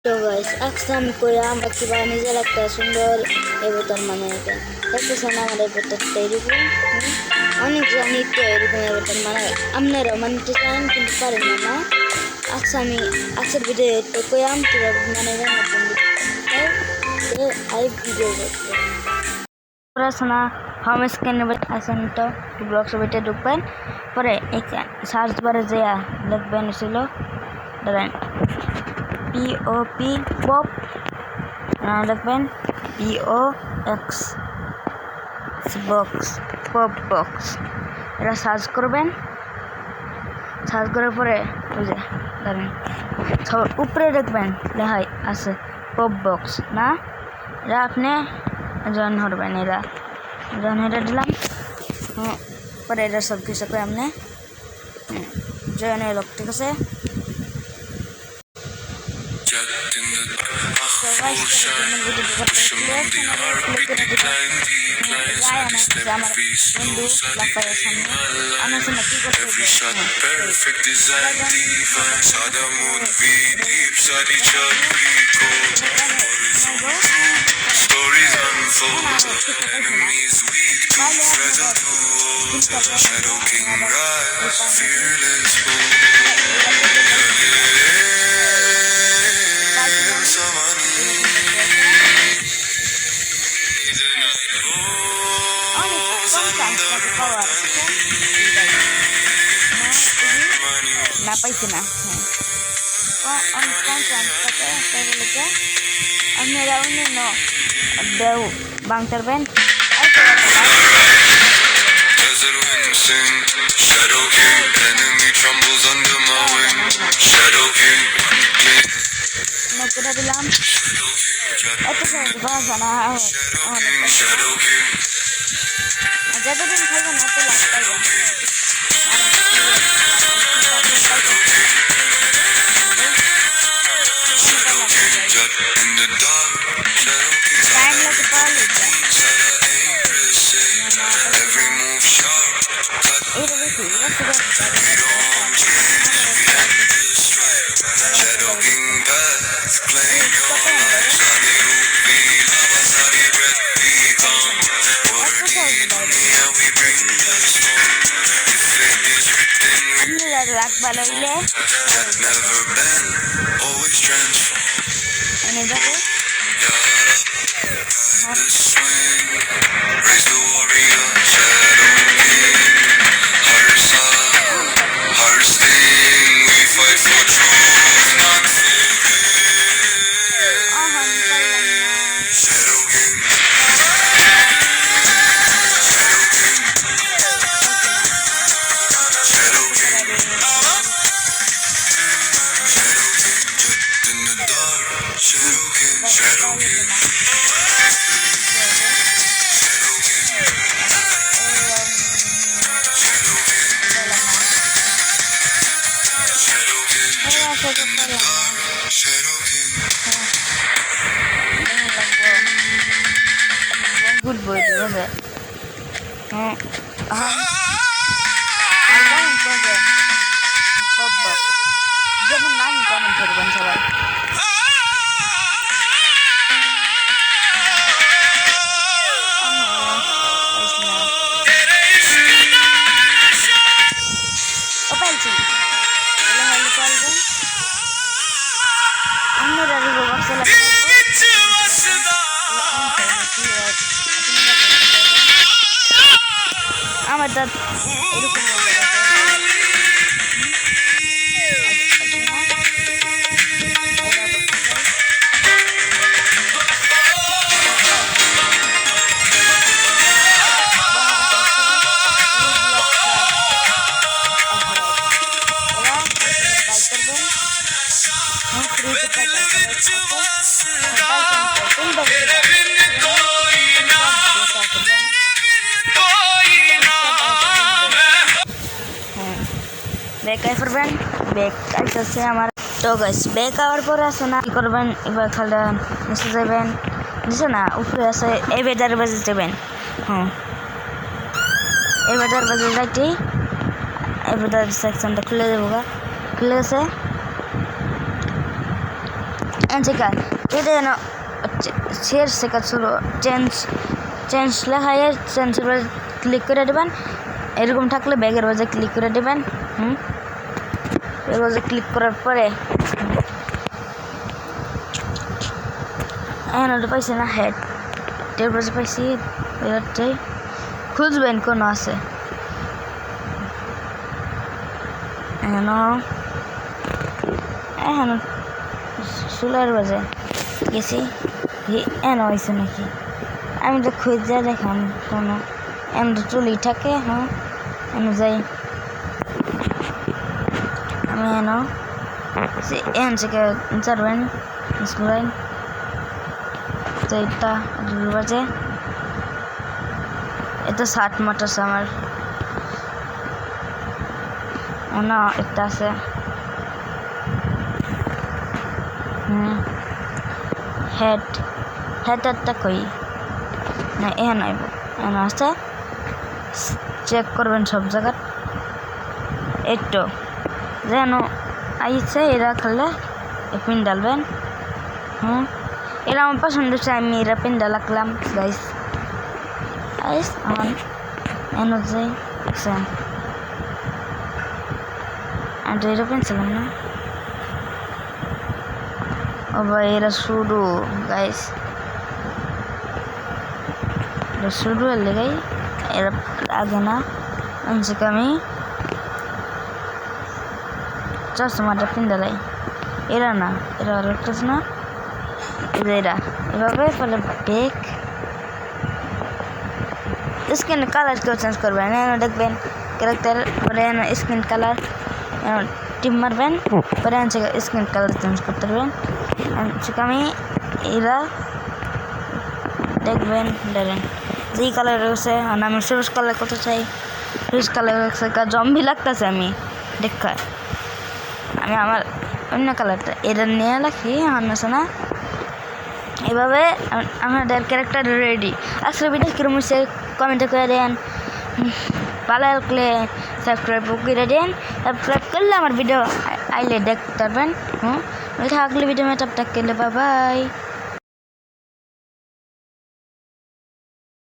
তো গাইস আজকে আমি কইলাম একটি নিজের একটা সুন্দর এই বোতল মানে এটা দেখতেছেন আমার এই বোতলটা এরকম অনেক জানি তো এরকম এই বোতল মানে আপনারাও মানতে চান কিন্তু পারেন না আজকে আমি আজকের ভিডিও তো কইলাম কীভাবে মানে নতুন আই ভিডিও করতে পড়াশোনা হোম স্ক্রিনে আসেন তো ব্লগ ছবিতে ঢুকবেন পরে সার্চ বারে যেয়া লিখবেন ছিল ধরেন POP পপ লিখবেন POX বক্স পপ বক্স এটা সার্চ করবেন সার্চ করার পরে ওই যে ধরেন উপরে দেখবেন লেখাই আছে পপ বক্স না এটা আপনি জয়েন করবেন এরা জয়েন হয়ে দিলাম পরে এটা সব কিছু করে আপনি জয়েন হয়ে লোক ঠিক আছে Stories unfold, enemies weak, too fragile to hold. Shadow King rise, fearless bold. না পাইছি না আপনারা অন্যান্য দেও বাংটারবেন Desert winds sing, Shadow King, enemy trembles under my wing. Shadow King, king. নতুন দিলাম এত সহজ ভাষা না Shadow King, যতদিন খাইবেন এত লাভ পাইবেন jet in the dark. Shadow King, time লাগে পারলে every move sharp. এটা দেখি Shadow King path, claim your life. Sadi Rupi, Lava Sadi breath, be calm. Water deed, and we bring the storm. If it is written, আপনারা রাগ ভালো হইলে that never bend, always transform. এনে দেখো The swing, raise the warrior, Shadow King. Heart sting, we fight for truth, not for Shadow King. Shadow King. Shadow King, jet in the dark. Shadow King, Shadow King. Shadow King. Shadow King. Shadow King, jet in the dark. Shadow King. Good বই হবে হ্যাঁ যেমন নাম comment করবেন সবাই আমার দাঁত এরকম বেকাই করবেন বেক আসছে আমার তো গাইস বেক আওয়ার পরে আছে না কি করবেন এবার খালি নিচে যাবেন নিচে না উপরে আছে এই বেদার বাজে যাবেন এই বেদার বাজে যাইতেই এই বেদার সেকশনটা খুলে যাবো খুলে গেছে এনসেকা এটা যেন শেয়ার শেখা শুরু চেঞ্জ লেখায় চেঞ্জের বাজে ক্লিক করে দেবেন এরকম থাকলে ব্যাগের বাজে ক্লিক করে দেবেন এর বাজে ক্লিক করার পরে এখন ওটা পাইছি না হেড এর বাজে পাইছি এটাই খুঁজবেন কোনো আছে এখন চুলার বাজে গেছি এন হয়েছে নাকি আমি তো খুঁজে দেখাম কোনো এন তো চুলি থাকে এন যাই আমি এন থেকে চারবেন স্কুলাইন তো এটা বাজে এটা 60 মাঠ আছে আমার না একটা আছে হেডটা কই না এখানে আইব এখানে আছে চেক করবেন সব জায়গা একটু যেন আইছে এরা খেলে পিন ডালবেন এরা আমার পছন্দ হচ্ছে আমি এরা পিন ডালাকলাম গাইস আমার এনে যাই আচ্ছা আর এটা পেন্সিলাম না ও ভাই এরা শুরু গাইস এটা শুরু হলে গাই এরা আগে না আনছিকে আমি চশমাটা পিন্দালাই এরা না এরা লাগতেছে না এরা এভাবে ফলে বেক স্কিন কালার কেউ চেঞ্জ করবেন দেখবেন ক্যারেক্টার পরে স্কিন কালার টিপ মারবেন পরে স্কিন কালার চেঞ্জ করতে পারবেন আমি এরা দেখবেন দেখেন যেই কালার রয়েছে আমি সবুজ কালার করতে চাই সবুজ কালার জম্বি লাগতেছে আমি দেখায় আমি আমার অন্য কালারটা এটা নিয়ে রাখি আছে না এভাবে আমাদের ক্যারেক্টার রেডি আসলে ভিডিও কিরম হচ্ছে কমেন্টে করে দেন ভালো লাগলে সাবস্ক্রাইব করে দেন সাবস্ক্রাইব করলে আমার ভিডিও আইলে দেখতে পারবেন থাকলে ভিডিও মেটাপটা করলে বাই